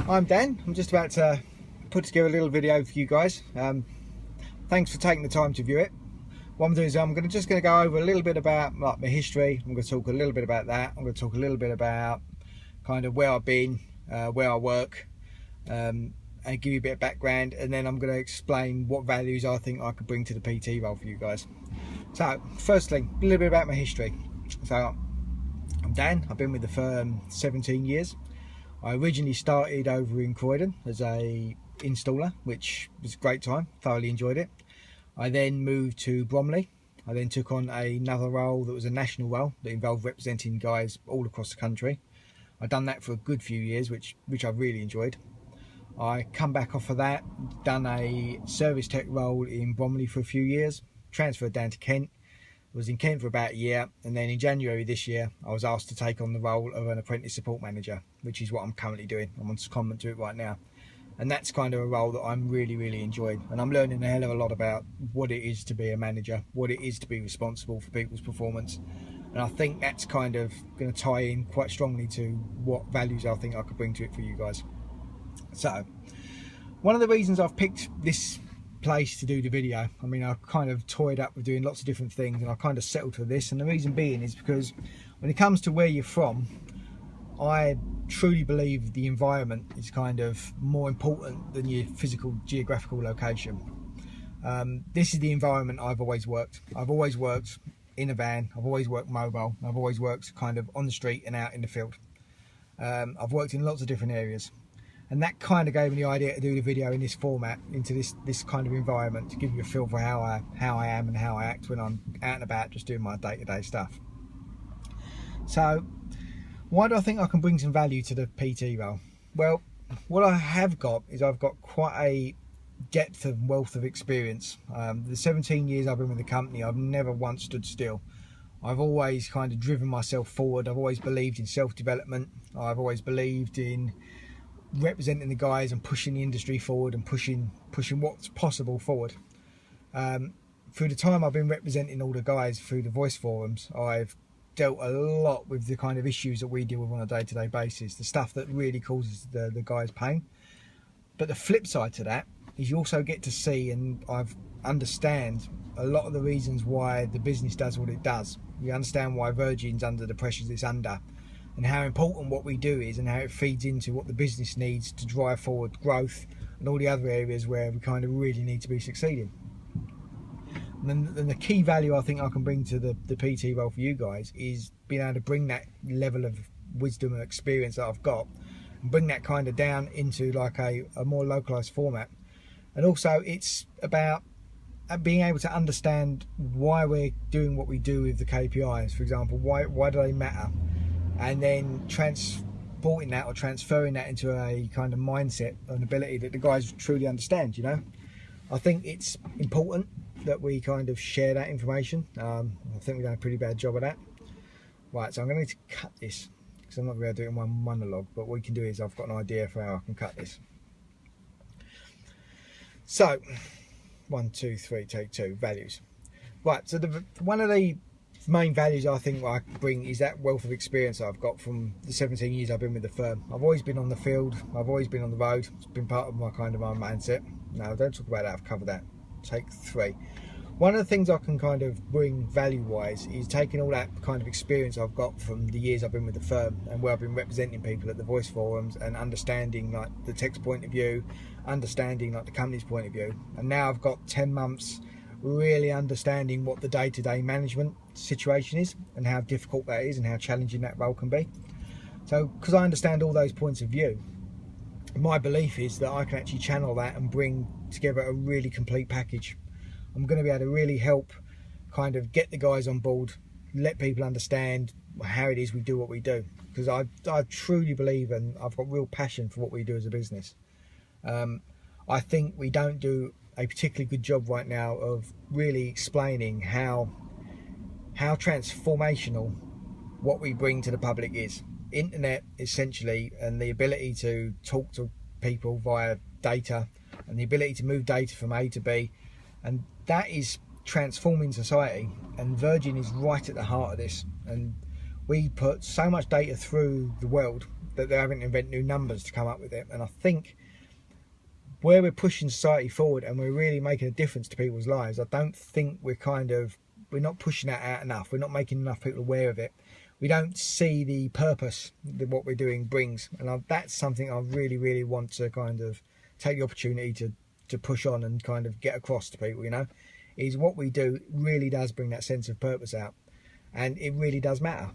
I'm Dan. I'm just about to put together a little video for you guys. Thanks for taking the time to view it. What I'm doing is I'm just going to go over a little bit about my history. I'm going to talk a little bit about that. I'm going to talk a little bit about kind of where I've been, where I work, and give you a bit of background, and then I'm going to explain what values I think I could bring to the PT role for you guys. So firstly, a little bit about my history. So I'm Dan. I've been with the firm 17 years. I originally started over in Croydon as a installer, which was a great time, thoroughly enjoyed it. I then moved to Bromley. I then took on another role that was a national role that involved representing guys all across the country. I'd done that for a good few years, which I really enjoyed. I come back off of that, done a service tech role in Bromley for a few years, transferred down to Kent, was in Kent for about a year, and then in January this year I was asked to take on the role of an apprentice support manager, which is what I'm currently doing. I'm on secondment to it right now, and that's kind of a role that I'm really enjoying, and I'm learning a hell of a lot about what it is to be a manager, what it is to be responsible for people's performance, and I think that's kind of going to tie in quite strongly to what values I think I could bring to it for you guys. So one of the reasons I've picked this place to do the video, I mean, I've kind of toyed up with doing lots of different things, and I kind of settled for this, and the reason being is because when it comes to where you're from, I truly believe the environment is kind of more important than your physical geographical location. This is the environment I've always worked. I've always worked in a van, I've always worked mobile, I've always worked kind of on the street and out in the field. I've worked in lots of different areas, and that kind of gave me the idea to do the video in this format, into this kind of environment, to give you a feel for how I am and how I act when I'm out and about just doing my day-to-day stuff. So why do I think I can bring some value to the PT role? Well, what I have got is I've got quite a depth and wealth of experience. The 17 years I've been with the company, I've never once stood still. I've always kind of driven myself forward. I've always believed in self-development. I've always believed in representing the guys and pushing the industry forward and pushing what's possible forward. Through the time I've been representing all the guys through the voice forums, I've dealt a lot with the kind of issues that we deal with on a day-to-day basis, the stuff that really causes the guys pain. But the flip side to that is you also get to see, and I've understand a lot of the reasons why the business does what it does. You understand why Virgin's under the pressures it's under, and how important what we do is, and how it feeds into what the business needs to drive forward growth and all the other areas where we kind of really need to be succeeding. And then the key value I think I can bring to the PT role for you guys is being able to bring that level of wisdom and experience that I've got and bring that kind of down into like a more localized format. And also it's about being able to understand why we're doing what we do with the KPIs. For example, why do they matter? And then transporting that or transferring that into a kind of mindset and ability that the guys truly understand, you know. I think it's important that we kind of share that information. I think we've done a pretty bad job of that. Right, so I'm going to need to cut this because I'm not going to be able to do it in one monologue, but what we can do is I've got an idea for how I can cut this. So, 1, 2, 3, take 2, values. Right, so one of the main values I think I bring is that wealth of experience I've got from the 17 years I've been with the firm. I've always been on the field, I've always been on the road. It's been part of my kind of my mindset. No, don't talk about that, I've covered that. Take 3. One of the things I can kind of bring value wise is taking all that kind of experience I've got from the years I've been with the firm and where I've been representing people at the voice forums and understanding like the tech's point of view, understanding like the company's point of view, and now I've got 10 months really understanding what the day-to-day management situation is and how difficult that is and how challenging that role can be. So because I understand all those points of view, my belief is that I can actually channel that and bring together a really complete package. I'm going to be able to really help kind of get the guys on board, let people understand how it is we do what we do, because I truly believe and I've got real passion for what we do as a business. I think we don't do a particularly good job right now of really explaining how transformational what we bring to the public is. Internet essentially, and the ability to talk to people via data and the ability to move data from A to B, and that is transforming society, and Virgin is right at the heart of this. And we put so much data through the world that they're having to invent new numbers to come up with it. And I think where we're pushing society forward and we're really making a difference to people's lives, I don't think we're not pushing that out enough. We're not making enough people aware of it. We don't see the purpose that what we're doing brings, and that's something I really want to kind of take the opportunity to push on and kind of get across to people, you know, is what we do really does bring that sense of purpose out, and it really does matter.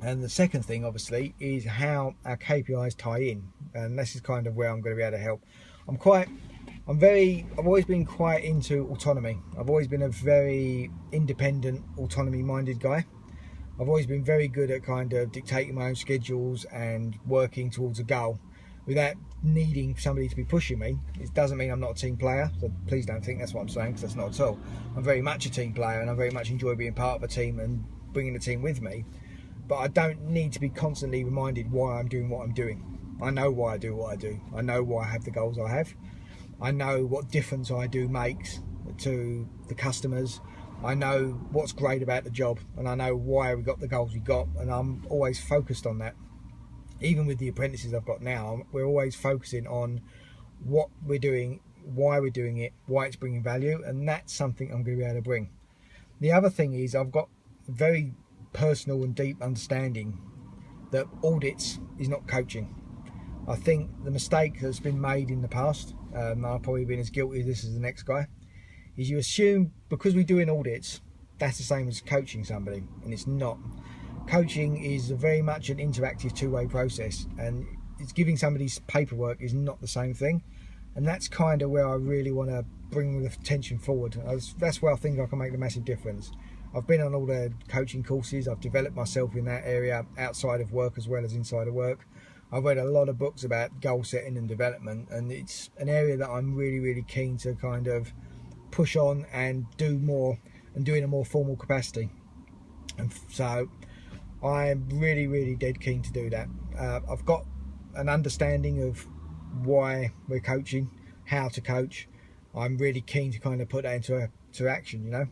And the second thing, obviously, is how our KPIs tie in, and this is kind of where I'm going to be able to help. I've always been quite into autonomy. I've always been a very independent, autonomy-minded guy. I've always been very good at kind of dictating my own schedules and working towards a goal without needing somebody to be pushing me. It doesn't mean I'm not a team player, so please don't think that's what I'm saying, because that's not at all. I'm very much a team player, and I very much enjoy being part of a team and bringing the team with me. But I don't need to be constantly reminded why I'm doing what I'm doing. I know why I do what I do. I know why I have the goals I have. I know what difference I do makes to the customers. I know what's great about the job, and I know why we got the goals we got, and I'm always focused on that. Even with the apprentices I've got now, we're always focusing on what we're doing, why we're doing it, why it's bringing value, and that's something I'm going to be able to bring. The other thing is I've got very personal and deep understanding that audits is not coaching. I think the mistake that's been made in the past, I've probably been as guilty of this as the next guy, is you assume because we're doing audits, that's the same as coaching somebody, and it's not. Coaching is very much an interactive two-way process, and it's giving somebody's paperwork is not the same thing, and that's kind of where I really want to bring the attention forward. That's where I think I can make a massive difference. I've been on all the coaching courses, I've developed myself in that area outside of work as well as inside of work. I've read a lot of books about goal setting and development, and it's an area that I'm really keen to kind of push on and do more, and do in a more formal capacity. And so I'm really dead keen to do that. I've got an understanding of why we're coaching, how to coach. I'm really keen to kind of put that into action, you know.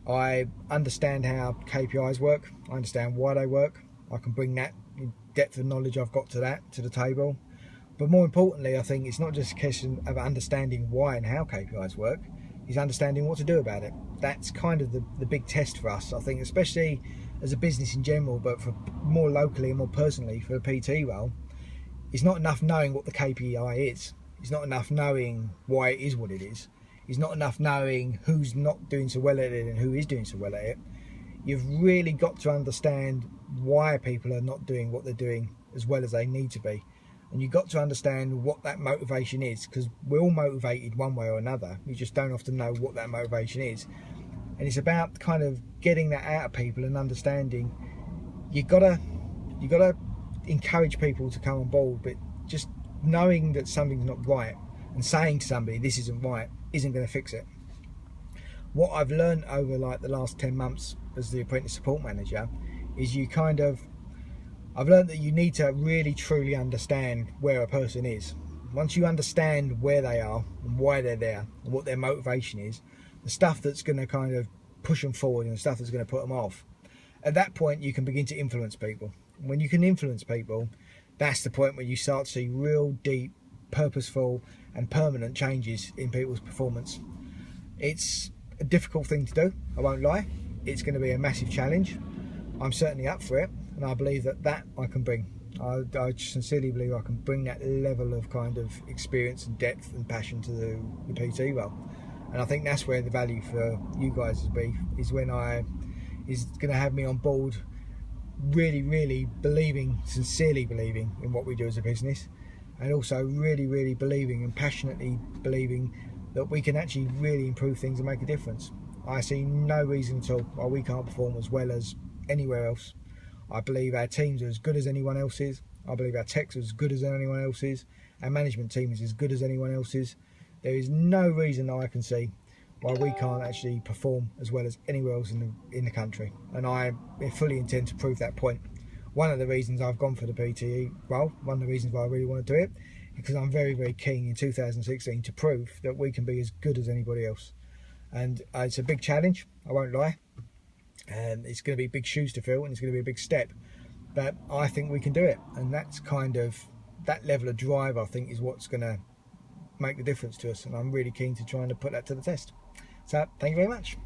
I understand how KPIs work. I understand why they work. I can bring that depth of knowledge I've got to the table. But more importantly, I think it's not just a question of understanding why and how KPIs work, it's understanding what to do about it. That's kind of the big test for us, I think, especially as a business in general, but for more locally and more personally for a PT role. It's not enough knowing what the KPI is. It's not enough knowing why it is what it is. It's not enough knowing who's not doing so well at it and who is doing so well at it. You've really got to understand why people are not doing what they're doing as well as they need to be. And you've got to understand what that motivation is, because we're all motivated one way or another. You just don't often know what that motivation is. And it's about kind of getting that out of people and understanding you've got to encourage people to come on board, but just knowing that something's not right and saying to somebody this isn't right isn't going to fix it. What I've learned over like the last 10 months as the apprentice support manager is I've learned that you need to really truly understand where a person is. Once you understand where they are and why they're there and what their motivation is, the stuff that's going to kind of push them forward and the stuff that's going to put them off, at that point you can begin to influence people. When you can influence people, that's the point where you start to see real deep, purposeful and permanent changes in people's performance. It's a difficult thing to do, I won't lie. It's going to be a massive challenge. I'm certainly up for it, and I believe that I can bring. I sincerely believe I can bring that level of kind of experience and depth and passion to the PT role. And I think that's where the value for you guys is when is going to have me on board, really believing, sincerely believing in what we do as a business, and also really believing and passionately believing that we can actually really improve things and make a difference. I see no reason at all why we can't perform as well as anywhere else. I believe our teams are as good as anyone else's. I believe our techs are as good as anyone else's. Our management team is as good as anyone else's. There is no reason that I can see why we can't actually perform as well as anywhere else in the country. And I fully intend to prove that point. One of the reasons I've gone for the PTE role, one of the reasons why I really want to do it, because I'm very keen in 2016 to prove that we can be as good as anybody else. And it's a big challenge, I won't lie. And it's going to be big shoes to fill, and it's going to be a big step. but I think we can do it, and that's kind of that level of drive, I think, is what's going to make the difference to us, and I'm really keen to try and put that to the test. So thank you very much.